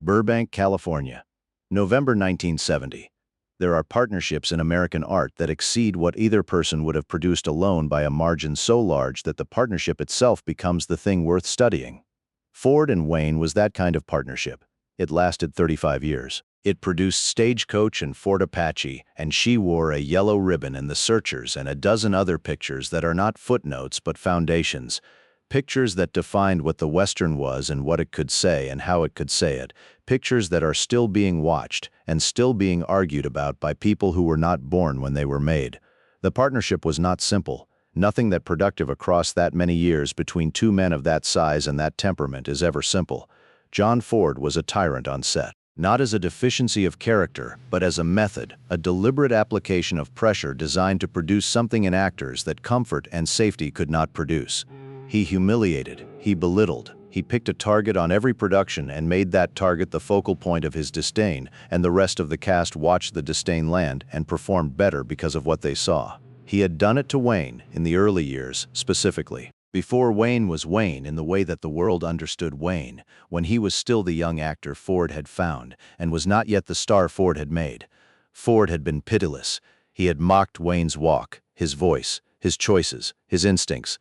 Burbank, California. November 1970. There are partnerships in American art that exceed what either person would have produced alone by a margin so large that the partnership itself becomes the thing worth studying. Ford and Wayne was that kind of partnership. It lasted 35 years. It produced Stagecoach and Fort Apache, and She Wore a Yellow Ribbon and The Searchers and a dozen other pictures that are not footnotes but foundations. Pictures that defined what the Western was and what it could say and how it could say it. Pictures that are still being watched and still being argued about by people who were not born when they were made. The partnership was not simple. Nothing that productive across that many years between two men of that size and that temperament is ever simple. John Ford was a tyrant on set. Not as a deficiency of character, but as a method, a deliberate application of pressure designed to produce something in actors that comfort and safety could not produce. He humiliated, he belittled, he picked a target on every production and made that target the focal point of his disdain, and the rest of the cast watched the disdain land and performed better because of what they saw. He had done it to Wayne, in the early years, specifically. Before Wayne was Wayne in the way that the world understood Wayne, when he was still the young actor Ford had found, and was not yet the star Ford had made. Ford had been pitiless. He had mocked Wayne's walk, his voice, his choices, his instincts.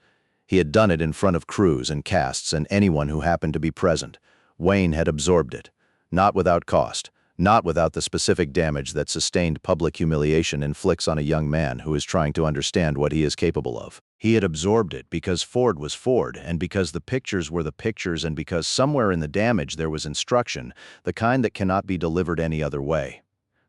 He had done it in front of crews and casts and anyone who happened to be present. Wayne had absorbed it. Not without cost. Not without the specific damage that sustained public humiliation inflicts on a young man who is trying to understand what he is capable of. He had absorbed it because Ford was Ford, and because the pictures were the pictures, and because somewhere in the damage there was instruction, the kind that cannot be delivered any other way.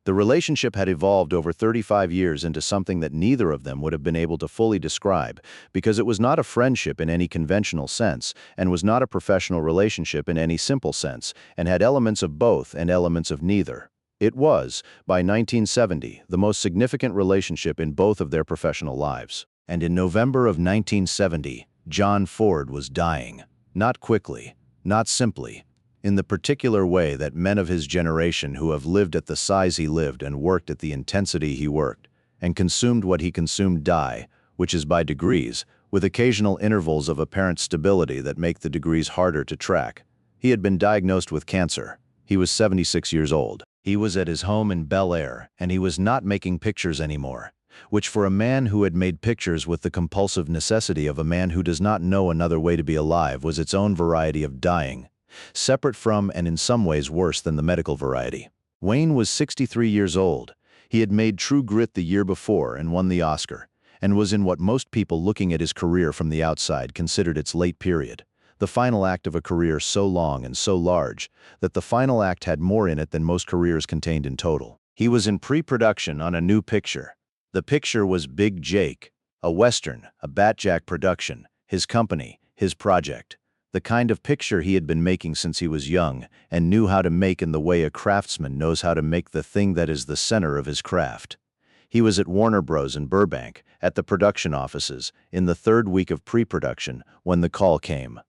The relationship had evolved over 35 years into something that neither of them would have been able to fully describe, because it was not a friendship in any conventional sense, and was not a professional relationship in any simple sense, and had elements of both and elements of neither. It was, by 1970, the most significant relationship in both of their professional lives. And in November of 1970, John Ford was dying. Not quickly, not simply, in the particular way that men of his generation who have lived at the size he lived and worked at the intensity he worked, and consumed what he consumed die, which is by degrees, with occasional intervals of apparent stability that make the degrees harder to track. He had been diagnosed with cancer. He was 76 years old. He was at his home in Bel Air, and he was not making pictures anymore, which for a man who had made pictures with the compulsive necessity of a man who does not know another way to be alive was its own variety of dying, separate from and in some ways worse than the medical variety. Wayne was 63 years old. He had made True Grit the year before and won the Oscar, and was in what most people looking at his career from the outside considered its late period, the final act of a career so long and so large that the final act had more in it than most careers contained in total. He was in pre-production on a new picture. The picture was Big Jake, a Western, a Batjack production, his company, his project. The kind of picture he had been making since he was young and knew how to make in the way a craftsman knows how to make the thing that is the center of his craft. He was at Warner Bros. In Burbank, at the production offices, in the third week of pre-production, when the call came.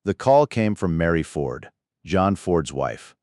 The call came from Mary Ford, John Ford's wife.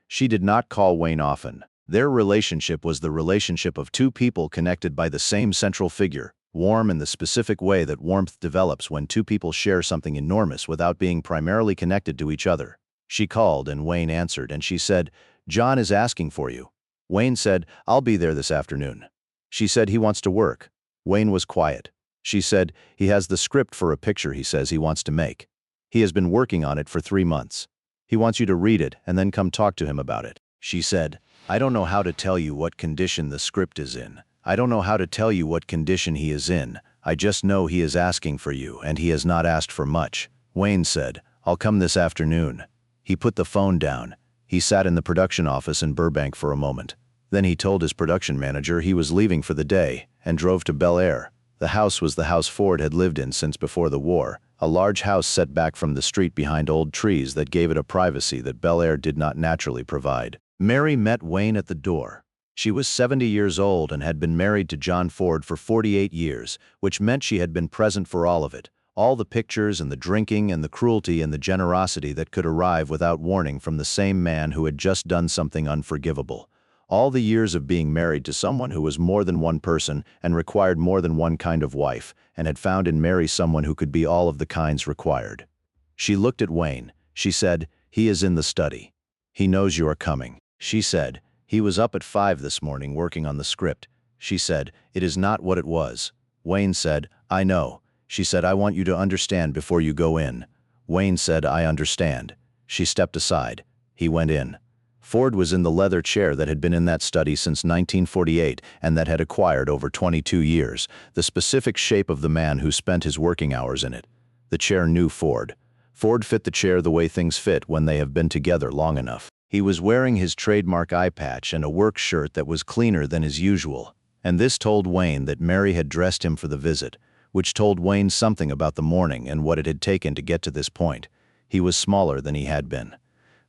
She did not call Wayne often. Their relationship was the relationship of two people connected by the same central figure, warm in the specific way that warmth develops when two people share something enormous without being primarily connected to each other. She called and Wayne answered, and she said, "John is asking for you." Wayne said, "I'll be there this afternoon." She said, "He wants to work." Wayne was quiet. She said, "He has the script for a picture he says he wants to make. He has been working on it for 3 months. He wants you to read it and then come talk to him about it." She said, "I don't know how to tell you what condition the script is in. I don't know how to tell you what condition he is in. I just know he is asking for you, and he has not asked for much." Wayne said, "I'll come this afternoon." He put the phone down. He sat in the production office in Burbank for a moment. Then he told his production manager he was leaving for the day and drove to Bel Air. The house was the house Ford had lived in since before the war, a large house set back from the street behind old trees that gave it a privacy that Bel Air did not naturally provide. Mary met Wayne at the door. She was 70 years old and had been married to John Ford for 48 years, which meant she had been present for all of it, all the pictures and the drinking and the cruelty and the generosity that could arrive without warning from the same man who had just done something unforgivable. All the years of being married to someone who was more than one person and required more than one kind of wife, and had found in Mary someone who could be all of the kinds required. She looked at Wayne. She said, "He is in the study." He knows you are coming. She said, he was up at 5 this morning working on the script. She said, it is not what it was. Wayne said, I know. She said, I want you to understand before you go in. Wayne said, I understand. She stepped aside. He went in. Ford was in the leather chair that had been in that study since 1948 and that had acquired over 22 years, the specific shape of the man who spent his working hours in it. The chair knew Ford. Ford fit the chair the way things fit when they have been together long enough. He was wearing his trademark eye patch and a work shirt that was cleaner than his usual, and this told Wayne that Mary had dressed him for the visit, which told Wayne something about the morning and what it had taken to get to this point. He was smaller than he had been.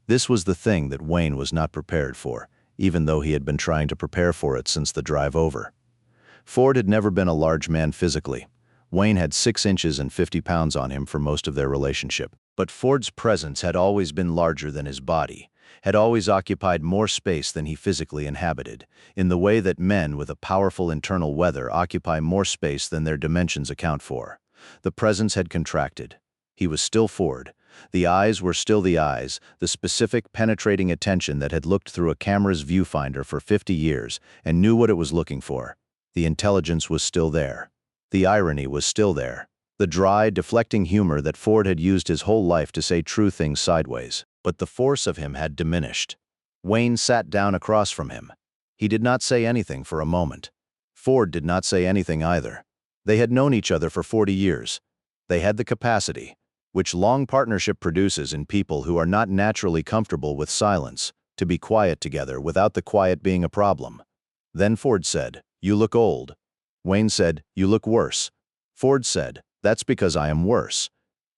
This was the thing that Wayne was not prepared for, even though he had been trying to prepare for it since the drive over. Ford had never been a large man physically. Wayne had 6 inches and 50 pounds on him for most of their relationship. But Ford's presence had always been larger than his body, had always occupied more space than he physically inhabited, in the way that men with a powerful internal weather occupy more space than their dimensions account for. The presence had contracted. He was still Ford. The eyes were still the eyes, the specific, penetrating attention that had looked through a camera's viewfinder for 50 years and knew what it was looking for. The intelligence was still there. The irony was still there. The dry, deflecting humor that Ford had used his whole life to say true things sideways. But the force of him had diminished. Wayne sat down across from him. He did not say anything for a moment. Ford did not say anything either. They had known each other for 40 years. They had the capacity, which long partnership produces in people who are not naturally comfortable with silence, to be quiet together without the quiet being a problem. Then Ford said, "You look old." Wayne said, "You look worse." Ford said, "That's because I am worse."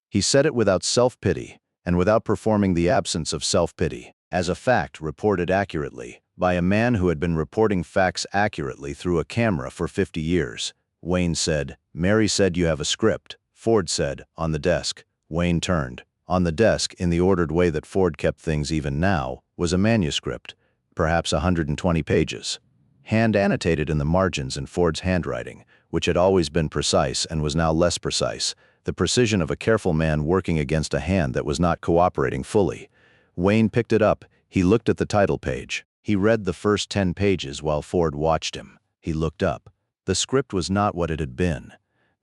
He said it without self-pity and without performing the absence of self-pity, as a fact reported accurately by a man who had been reporting facts accurately through a camera for 50 years. Wayne said, "Mary said you have a script." Ford said, "On the desk." Wayne turned. On the desk, in the ordered way that Ford kept things even now, was a manuscript, perhaps 120 pages. Hand-annotated in the margins in Ford's handwriting, which had always been precise and was now less precise, the precision of a careful man working against a hand that was not cooperating fully. Wayne picked it up. He looked at the title page. He read the first 10 pages while Ford watched him. He looked up. The script was not what it had been.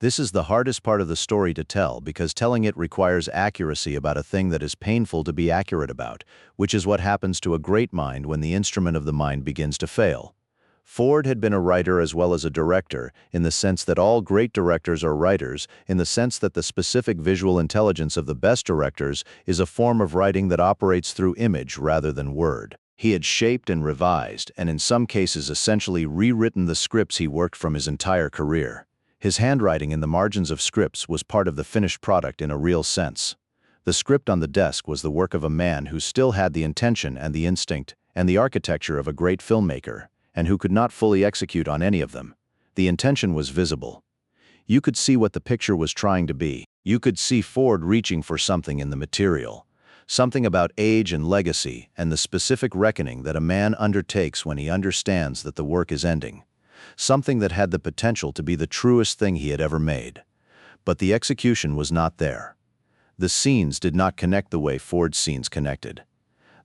This is the hardest part of the story to tell because telling it requires accuracy about a thing that is painful to be accurate about, which is what happens to a great mind when the instrument of the mind begins to fail. Ford had been a writer as well as a director, in the sense that all great directors are writers, in the sense that the specific visual intelligence of the best directors is a form of writing that operates through image rather than word. He had shaped and revised, and in some cases essentially rewritten the scripts he worked from his entire career. His handwriting in the margins of scripts was part of the finished product in a real sense. The script on the desk was the work of a man who still had the intention and the instinct and the architecture of a great filmmaker, and who could not fully execute on any of them. The intention was visible. You could see what the picture was trying to be. You could see Ford reaching for something in the material, something about age and legacy and the specific reckoning that a man undertakes when he understands that the work is ending, something that had the potential to be the truest thing he had ever made. But the execution was not there. The scenes did not connect the way Ford's scenes connected.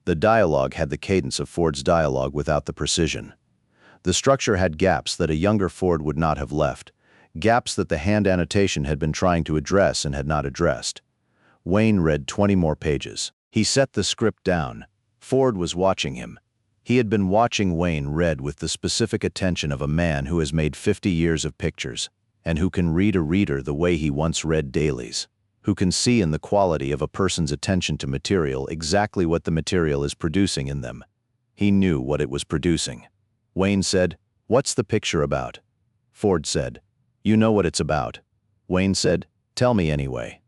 The dialogue had the cadence of Ford's dialogue without the precision. The structure had gaps that a younger Ford would not have left, gaps that the hand annotation had been trying to address and had not addressed. Wayne read 20 more pages. He set the script down. Ford was watching him. He had been watching Wayne read with the specific attention of a man who has made 50 years of pictures, and who can read a reader the way he once read dailies, who can see in the quality of a person's attention to material exactly what the material is producing in them. He knew what it was producing. Wayne said, "What's the picture about?" Ford said, "You know what it's about." Wayne said, "Tell me anyway."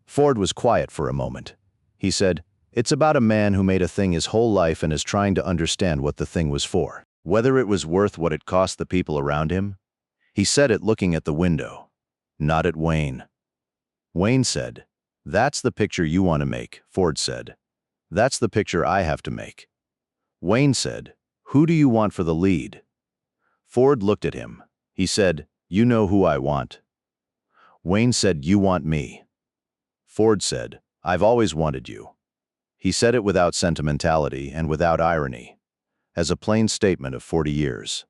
Ford was quiet for a moment. He said, "It's about a man who made a thing his whole life and is trying to understand what the thing was for, whether it was worth what it cost the people around him." He said it looking at the window, not at Wayne. Wayne said, "That's the picture you want to make," Ford said. "That's the picture I have to make." Wayne said, "Who do you want for the lead?" Ford looked at him. He said, "You know who I want." Wayne said, "You want me." Ford said, "I've always wanted you." He said it without sentimentality and without irony, as a plain statement of 40 years.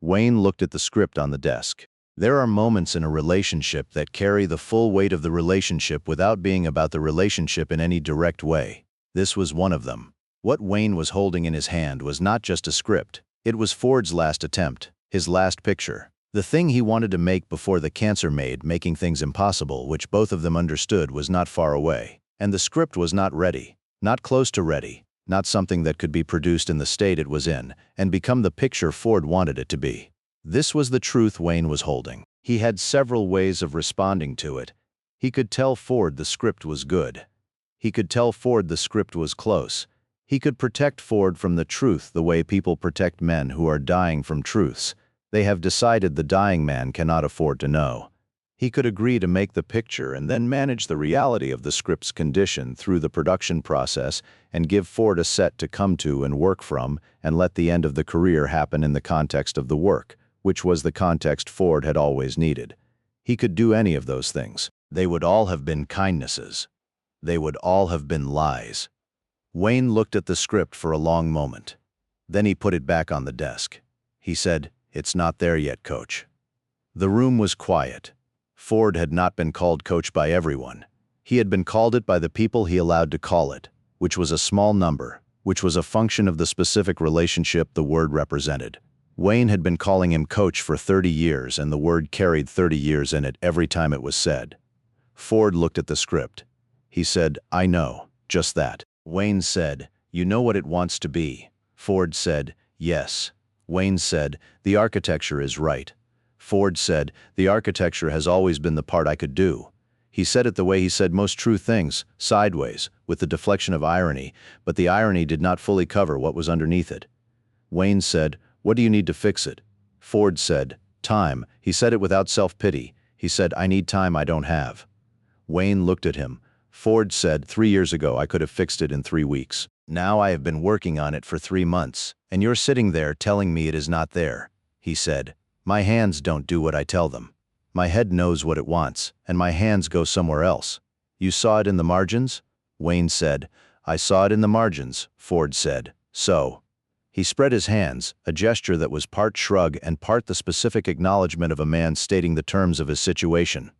Wayne looked at the script on the desk. There are moments in a relationship that carry the full weight of the relationship without being about the relationship in any direct way. This was one of them. What Wayne was holding in his hand was not just a script. It was Ford's last attempt, his last picture. The thing he wanted to make before the cancer made making things impossible, which both of them understood was not far away. And the script was not ready, not close to ready, not something that could be produced in the state it was in and become the picture Ford wanted it to be. This was the truth Wayne was holding. He had several ways of responding to it. He could tell Ford the script was good. He could tell Ford the script was close. He could protect Ford from the truth the way people protect men who are dying from truths. They have decided the dying man cannot afford to know. He could agree to make the picture and then manage the reality of the script's condition through the production process and give Ford a set to come to and work from and let the end of the career happen in the context of the work, which was the context Ford had always needed. He could do any of those things. They would all have been kindnesses. They would all have been lies. Wayne looked at the script for a long moment. Then he put it back on the desk. He said, "It's not there yet, Coach." The room was quiet. Ford had not been called Coach by everyone. He had been called it by the people he allowed to call it, which was a small number, which was a function of the specific relationship the word represented. Wayne had been calling him Coach for 30 years, and the word carried 30 years in it every time it was said. Ford looked at the script. He said, "I know, just that." Wayne said, "You know what it wants to be." Ford said, "Yes." Wayne said, "The architecture is right." Ford said, "The architecture has always been the part I could do." He said it the way he said most true things, sideways, with the deflection of irony, but the irony did not fully cover what was underneath it. Wayne said, "What do you need to fix it?" Ford said, "Time." He said it without self-pity. He said, "I need time I don't have." Wayne looked at him. Ford said, 3 years ago I could have fixed it in 3 weeks. Now I have been working on it for 3 months, and you're sitting there telling me it is not there." He said, "My hands don't do what I tell them. My head knows what it wants, and my hands go somewhere else." "You saw it in the margins?" Wayne said. "I saw it in the margins," Ford said. "So." He spread his hands, a gesture that was part shrug and part the specific acknowledgement of a man stating the terms of his situation.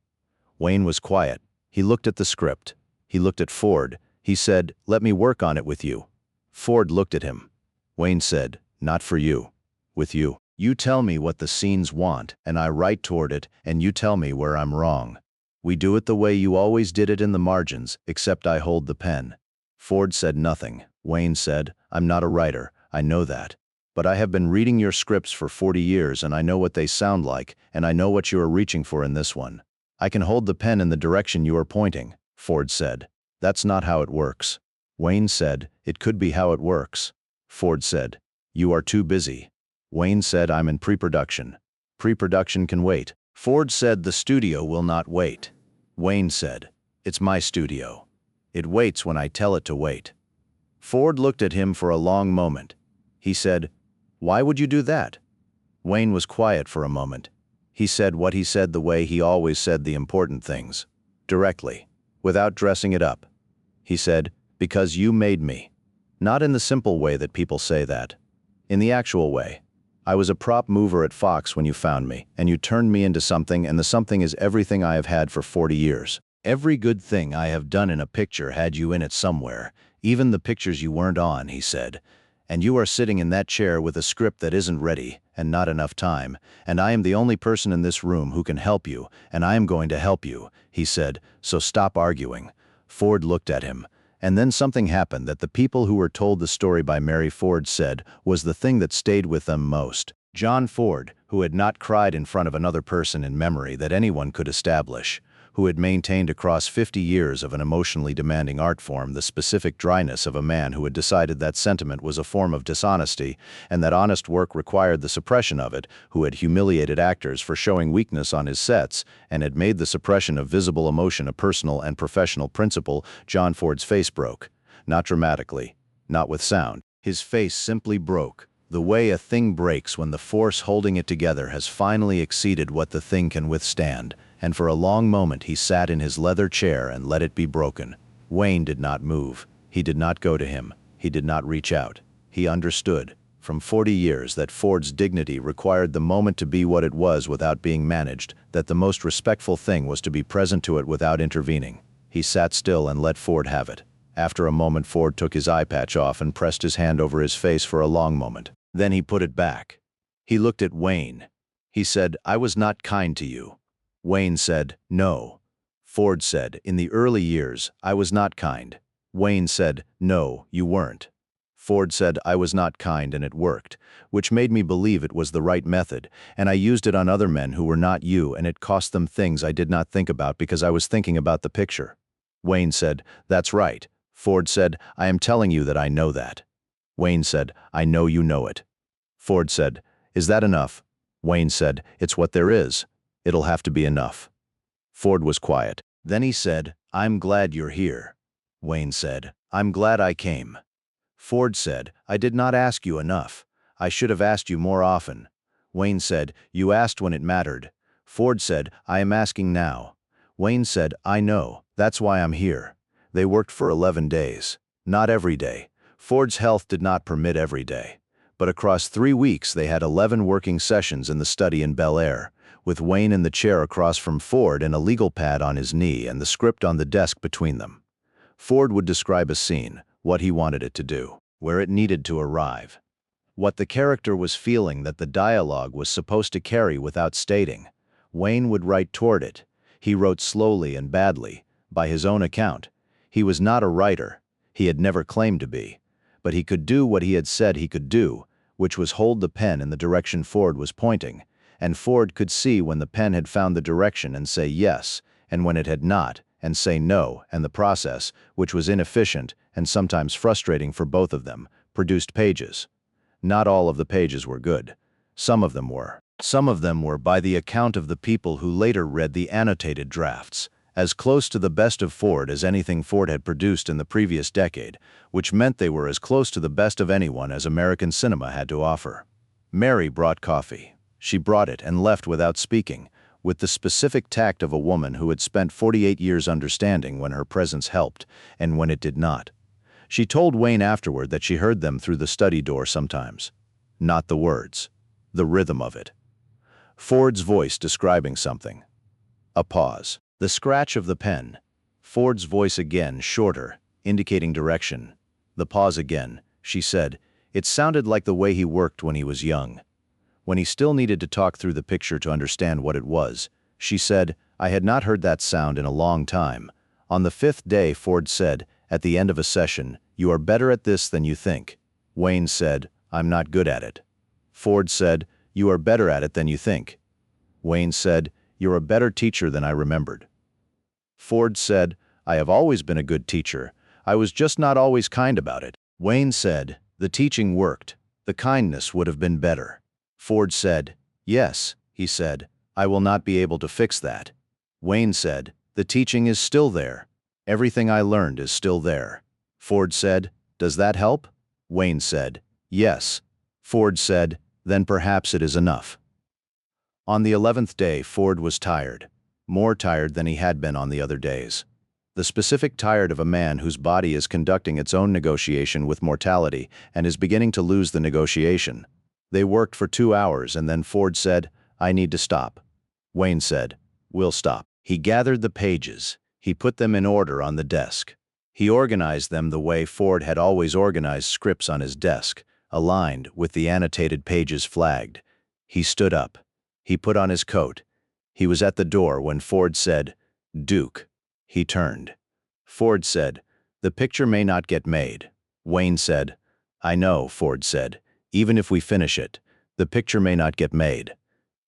Wayne was quiet. He looked at the script. He looked at Ford. He said, "Let me work on it with you." Ford looked at him. Wayne said, "Not for you. With you. You tell me what the scenes want, and I write toward it, and you tell me where I'm wrong. We do it the way you always did it in the margins, except I hold the pen." Ford said nothing. Wayne said, "I'm not a writer, I know that. But I have been reading your scripts for 40 years, and I know what they sound like, and I know what you are reaching for in this one. I can hold the pen in the direction you are pointing," Ford said. "That's not how it works." Wayne said, "It could be how it works." Ford said, "You are too busy." Wayne said, "I'm in pre-production. Pre-production can wait." Ford said, "The studio will not wait." Wayne said, "It's my studio. It waits when I tell it to wait." Ford looked at him for a long moment. He said, "Why would you do that?" Wayne was quiet for a moment. He said what he said the way he always said the important things, directly, without dressing it up. He said, "Because you made me." Not in the simple way that people say that. In the actual way. I was a prop mover at Fox when you found me, and you turned me into something, and the something is everything I have had for 40 years. Every good thing I have done in a picture had you in it somewhere, even the pictures you weren't on, he said. And you are sitting in that chair with a script that isn't ready, and not enough time, and I am the only person in this room who can help you, and I am going to help you, he said, so stop arguing. Ford looked at him. And then something happened that the people who were told the story by Mary Ford said was the thing that stayed with them most. John Ford, who had not cried in front of another person in memory that anyone could establish, who had maintained across 50 years of an emotionally demanding art form the specific dryness of a man who had decided that sentiment was a form of dishonesty and that honest work required the suppression of it, who had humiliated actors for showing weakness on his sets and had made the suppression of visible emotion a personal and professional principle. John Ford's face broke. Not dramatically, not with sound. His face simply broke, the way a thing breaks when the force holding it together has finally exceeded what the thing can withstand. And for a long moment he sat in his leather chair and let it be broken. Wayne did not move. He did not go to him. He did not reach out. He understood, from 40 years, that Ford's dignity required the moment to be what it was without being managed, that the most respectful thing was to be present to it without intervening. He sat still and let Ford have it. After a moment, Ford took his eye patch off and pressed his hand over his face for a long moment. Then he put it back. He looked at Wayne. He said, "I was not kind to you." Wayne said, "No." Ford said, "In the early years, I was not kind." Wayne said, "No, you weren't." Ford said, "I was not kind and it worked, which made me believe it was the right method, and I used it on other men who were not you, and it cost them things I did not think about because I was thinking about the picture." Wayne said, "That's right." Ford said, "I am telling you that I know that." Wayne said, "I know you know it." Ford said, "Is that enough?" Wayne said, "It's what there is. It'll have to be enough." Ford was quiet. Then he said, "I'm glad you're here." Wayne said, "I'm glad I came." Ford said, "I did not ask you enough. I should have asked you more often." Wayne said, "You asked when it mattered." Ford said, "I am asking now." Wayne said, "I know. That's why I'm here." They worked for 11 days. Not every day. Ford's health did not permit every day. But across 3 weeks they had 11 working sessions in the study in Bel Air, with Wayne in the chair across from Ford and a legal pad on his knee and the script on the desk between them. Ford would describe a scene, what he wanted it to do, where it needed to arrive, what the character was feeling that the dialogue was supposed to carry without stating. Wayne would write toward it. He wrote slowly and badly, by his own account. He was not a writer. He had never claimed to be. But he could do what he had said he could do, which was hold the pen in the direction Ford was pointing, and Ford could see when the pen had found the direction and say yes, and when it had not, and say no, and the process, which was inefficient and sometimes frustrating for both of them, produced pages. Not all of the pages were good. Some of them were. Some of them were by the account of the people who later read the annotated drafts, as close to the best of Ford as anything Ford had produced in the previous decade, which meant they were as close to the best of anyone as American cinema had to offer. Mary brought coffee. She brought it and left without speaking, with the specific tact of a woman who had spent 48 years understanding when her presence helped and when it did not. She told Wayne afterward that she heard them through the study door sometimes. Not the words, the rhythm of it. Ford's voice describing something. A pause. The scratch of the pen. Ford's voice again, shorter, indicating direction. The pause again. She said, "It sounded like the way he worked when he was young." When he still needed to talk through the picture to understand what it was, she said, "I had not heard that sound in a long time." On the 5th day, Ford said, at the end of a session, "You are better at this than you think." Wayne said, "I'm not good at it." Ford said, "You are better at it than you think." Wayne said, "You're a better teacher than I remembered." Ford said, "I have always been a good teacher. I was just not always kind about it." Wayne said, "The teaching worked. The kindness would have been better." Ford said, "Yes," he said, "I will not be able to fix that." Wayne said, "The teaching is still there. Everything I learned is still there." Ford said, "Does that help?" Wayne said, "Yes." Ford said, "Then perhaps it is enough." On the 11th day, Ford was tired, more tired than he had been on the other days. The specific tired of a man whose body is conducting its own negotiation with mortality and is beginning to lose the negotiation. They worked for 2 hours and then Ford said, "I need to stop." Wayne said, "We'll stop." He gathered the pages. He put them in order on the desk. He organized them the way Ford had always organized scripts on his desk, aligned with the annotated pages flagged. He stood up. He put on his coat. He was at the door when Ford said, "Duke." He turned. Ford said, "The picture may not get made." Wayne said, "I know," Ford said. "Even if we finish it, the picture may not get made.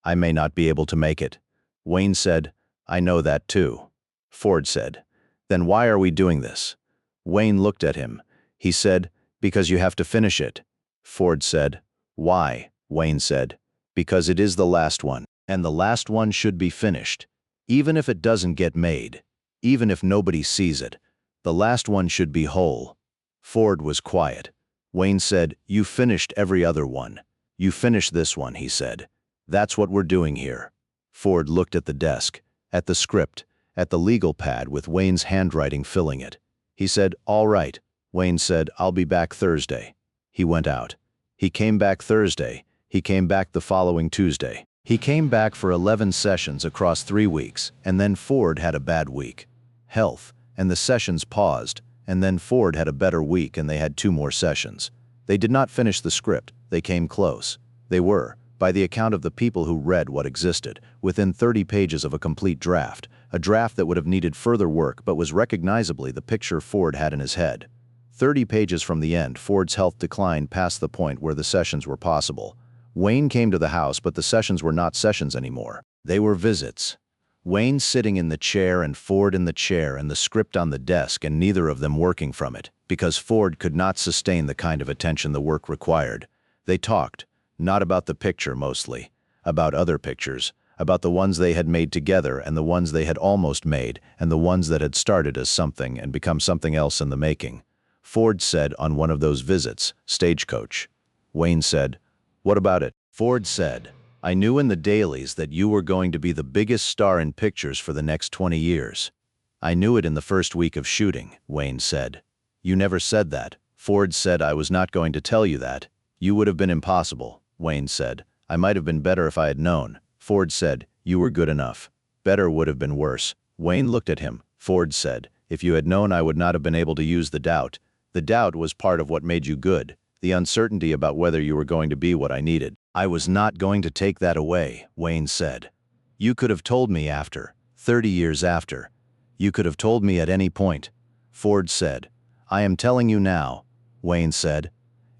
I may not be able to make it." Wayne said, "I know that too." Ford said, "Then why are we doing this?" Wayne looked at him. He said, "Because you have to finish it." Ford said, "Why?" Wayne said, "Because it is the last one, and the last one should be finished. Even if it doesn't get made, even if nobody sees it, the last one should be whole." Ford was quiet. Wayne said, "You finished every other one. You finished this one," he said. "That's what we're doing here." Ford looked at the desk, at the script, at the legal pad with Wayne's handwriting filling it. He said, "All right, Wayne said, "I'll be back Thursday." He went out. He came back Thursday. He came back the following Tuesday. He came back for 11 sessions across 3 weeks, and then Ford had a bad week. Health, and the sessions paused, and then Ford had a better week and they had 2 more sessions. They did not finish the script, they came close. They were, by the account of the people who read what existed, within 30 pages of a complete draft, a draft that would have needed further work but was recognizably the picture Ford had in his head. 30 pages from the end, Ford's health declined past the point where the sessions were possible. Wayne came to the house, but the sessions were not sessions anymore. They were visits. Wayne sitting in the chair and Ford in the chair and the script on the desk and neither of them working from it, because Ford could not sustain the kind of attention the work required. They talked, not about the picture mostly, about other pictures, about the ones they had made together and the ones they had almost made and the ones that had started as something and become something else in the making. Ford said on one of those visits, "Stagecoach." Wayne said, "What about it?" Ford said, "I knew in the dailies that you were going to be the biggest star in pictures for the next 20 years. I knew it in the first week of shooting," Wayne said. "You never said that." Ford said, "I was not going to tell you that. You would have been impossible," Wayne said. "I might have been better if I had known." Ford said, "You were good enough. Better would have been worse." Wayne looked at him. Ford said, "If you had known, I would not have been able to use the doubt. The doubt was part of what made you good. The uncertainty about whether you were going to be what I needed. I was not going to take that away," Wayne said. "You could have told me after, 30 years after. You could have told me at any point." Ford said, "I am telling you now," Wayne said.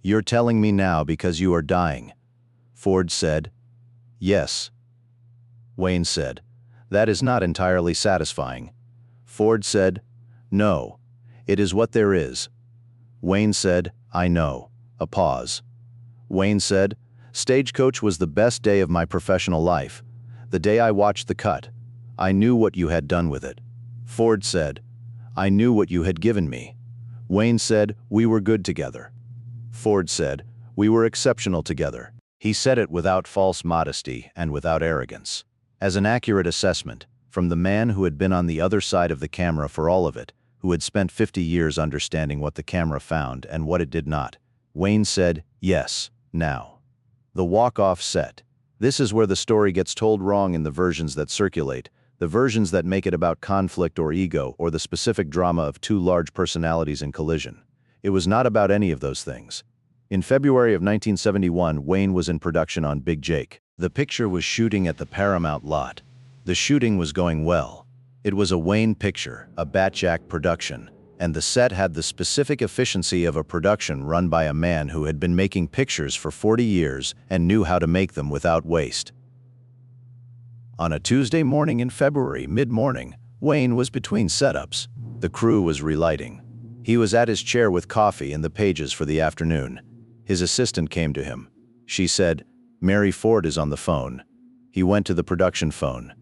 "You're telling me now because you are dying." Ford said, "Yes." Wayne said, "That is not entirely satisfying." Ford said, "No. It is what there is." Wayne said, "I know." A pause. Wayne said, "Stagecoach was the best day of my professional life. The day I watched the cut. I knew what you had done with it." Ford said, "I knew what you had given me." Wayne said, "We were good together." Ford said, "We were exceptional together." He said it without false modesty and without arrogance. As an accurate assessment, from the man who had been on the other side of the camera for all of it, who had spent 50 years understanding what the camera found and what it did not, Wayne said, "Yes, now." The walk-off set. This is where the story gets told wrong in the versions that circulate, the versions that make it about conflict or ego or the specific drama of 2 large personalities in collision. It was not about any of those things. In February of 1971, Wayne was in production on Big Jake. The picture was shooting at the Paramount lot. The shooting was going well. It was a Wayne picture, a Batjack production, and the set had the specific efficiency of a production run by a man who had been making pictures for 40 years and knew how to make them without waste. On a Tuesday morning in February, mid-morning, Wayne was between setups. The crew was relighting. He was at his chair with coffee and the pages for the afternoon. His assistant came to him. She said, "Mary Ford is on the phone." He went to the production phone.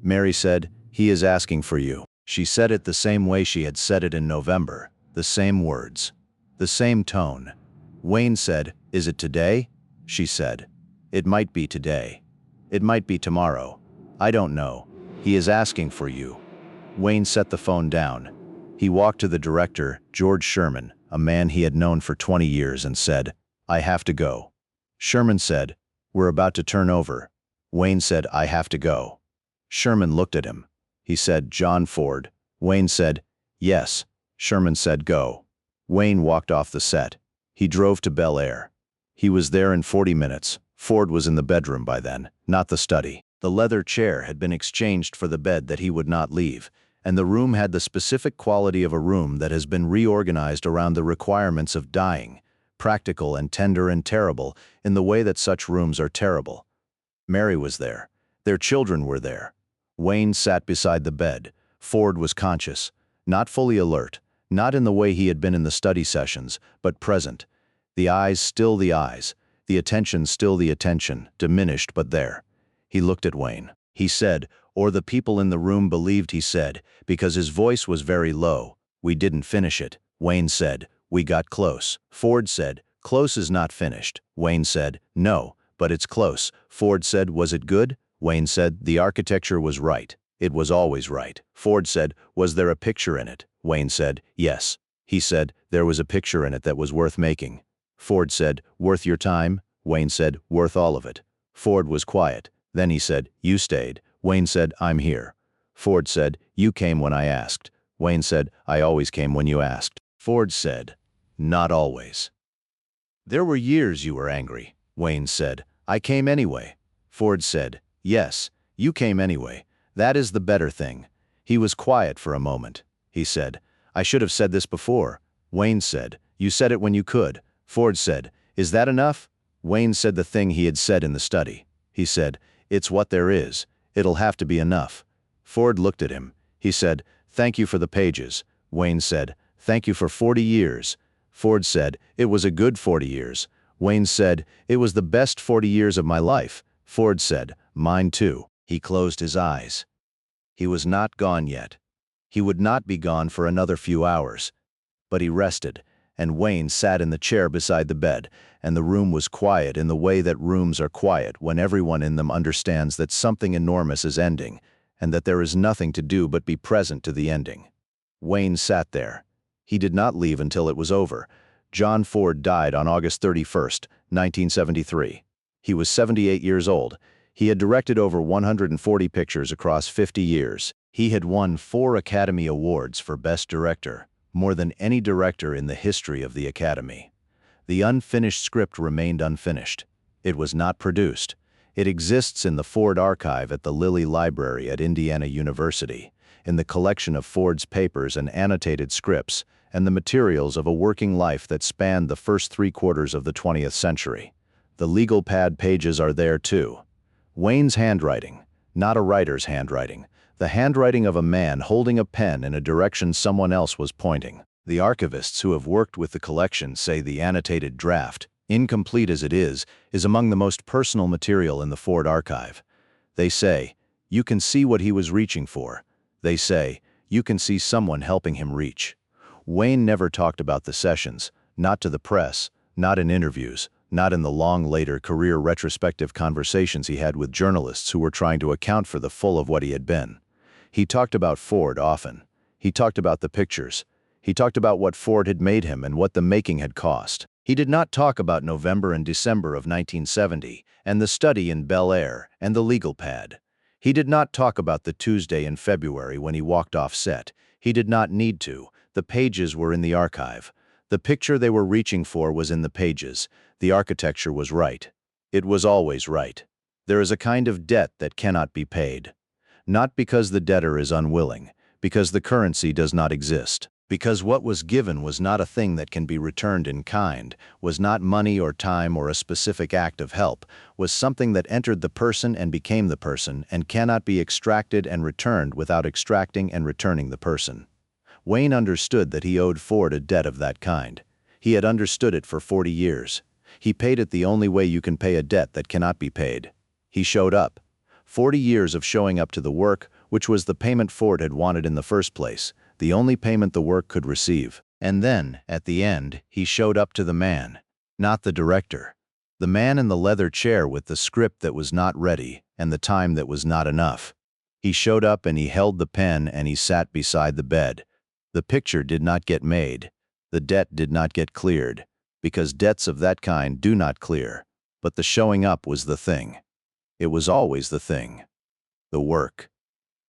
Mary said, "He is asking for you." She said it the same way she had said it in November, the same words, the same tone. Wayne said, "Is it today?" She said, "It might be today. It might be tomorrow. I don't know. He is asking for you." Wayne set the phone down. He walked to the director, George Sherman, a man he had known for 20 years, and said, "I have to go." Sherman said, "We're about to turn over." Wayne said, "I have to go." Sherman looked at him. He said, "John Ford." Wayne said, "Yes." Sherman said, "Go." Wayne walked off the set. He drove to Bel Air. He was there in 40 minutes. Ford was in the bedroom by then, not the study. The leather chair had been exchanged for the bed that he would not leave, and the room had the specific quality of a room that has been reorganized around the requirements of dying, practical and tender and terrible in the way that such rooms are terrible. Mary was there. Their children were there. Wayne sat beside the bed. Ford was conscious, not fully alert, not in the way he had been in the study sessions, but present. The eyes still the eyes, the attention still the attention, diminished but there. He looked at Wayne. He said, or the people in the room believed he said, because his voice was very low, "We didn't finish it." Wayne said, "We got close." Ford said, "Close is not finished." Wayne said, "No, but it's close." Ford said, "Was it good?" Wayne said, "The architecture was right. It was always right." Ford said, "Was there a picture in it?" Wayne said, "Yes." He said, "There was a picture in it that was worth making." Ford said, "Worth your time?" Wayne said, "Worth all of it." Ford was quiet. Then he said, "You stayed." Wayne said, "I'm here." Ford said, "You came when I asked." Wayne said, "I always came when you asked." Ford said, "Not always." "There were years you were angry." Wayne said, "I came anyway." Ford said, "Yes, you came anyway. That is the better thing." He was quiet for a moment. He said, "I should have said this before." Wayne said, "You said it when you could." Ford said, "Is that enough?" Wayne said the thing he had said in the study. He said, "It's what there is. It'll have to be enough." Ford looked at him. He said, "Thank you for the pages." Wayne said, "Thank you for 40 years." Ford said, "It was a good 40 years." Wayne said, "It was the best 40 years of my life." Ford said, "Mine too." He closed his eyes. He was not gone yet. He would not be gone for another few hours. But he rested, and Wayne sat in the chair beside the bed, and the room was quiet in the way that rooms are quiet when everyone in them understands that something enormous is ending, and that there is nothing to do but be present to the ending. Wayne sat there. He did not leave until it was over. John Ford died on August 31st, 1973. He was 78 years old. He had directed over 140 pictures across 50 years. He had won 4 Academy Awards for Best Director, more than any director in the history of the Academy. The unfinished script remained unfinished. It was not produced. It exists in the Ford archive at the Lilly Library at Indiana University, in the collection of Ford's papers and annotated scripts, and the materials of a working life that spanned the first 3/4 of the 20th century. The legal pad pages are there too. Wayne's handwriting, not a writer's handwriting, the handwriting of a man holding a pen in a direction someone else was pointing. The archivists who have worked with the collection say the annotated draft, incomplete as it is among the most personal material in the Ford archive. They say, "You can see what he was reaching for." They say, "You can see someone helping him reach." Wayne never talked about the sessions, not to the press, not in interviews, not in the long later career retrospective conversations he had with journalists who were trying to account for the full of what he had been. He talked about Ford often. He talked about the pictures. He talked about what Ford had made him and what the making had cost. He did not talk about November and December of 1970 and the study in Bel Air and the legal pad. He did not talk about the Tuesday in February when he walked off set. He did not need to. The pages were in the archive. The picture they were reaching for was in the pages. The architecture was right. It was always right. There is a kind of debt that cannot be paid. Not because the debtor is unwilling, because the currency does not exist. Because what was given was not a thing that can be returned in kind, was not money or time or a specific act of help, was something that entered the person and became the person and cannot be extracted and returned without extracting and returning the person. Wayne understood that he owed Ford a debt of that kind. He had understood it for 40 years. He paid it the only way you can pay a debt that cannot be paid. He showed up. 40 years of showing up to the work, which was the payment Ford had wanted in the first place, the only payment the work could receive. And then, at the end, he showed up to the man, not the director. The man in the leather chair with the script that was not ready and the time that was not enough. He showed up and he held the pen and he sat beside the bed. The picture did not get made. The debt did not get cleared, because debts of that kind do not clear. But the showing up was the thing. It was always the thing. The work.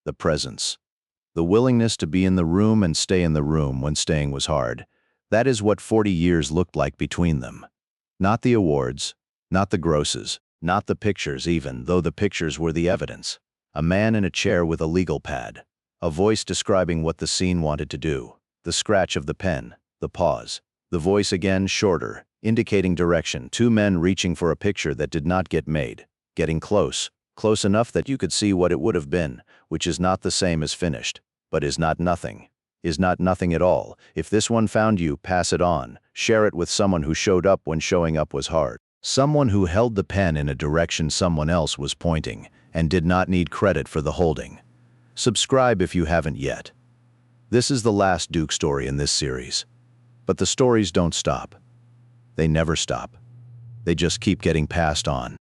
The presence. The willingness to be in the room and stay in the room when staying was hard. That is what 40 years looked like between them. Not the awards, not the grosses, not the pictures even, though the pictures were the evidence. A man in a chair with a legal pad. A voice describing what the scene wanted to do. The scratch of the pen. The pause. The voice again shorter, indicating direction. 2 men reaching for a picture that did not get made. Getting close. Close enough that you could see what it would have been, which is not the same as finished, but is not nothing. Is not nothing at all. If this one found you, pass it on. Share it with someone who showed up when showing up was hard. Someone who held the pen in a direction someone else was pointing, and did not need credit for the holding. Subscribe if you haven't yet. This is the last Duke story in this series. But the stories don't stop. They never stop. They just keep getting passed on.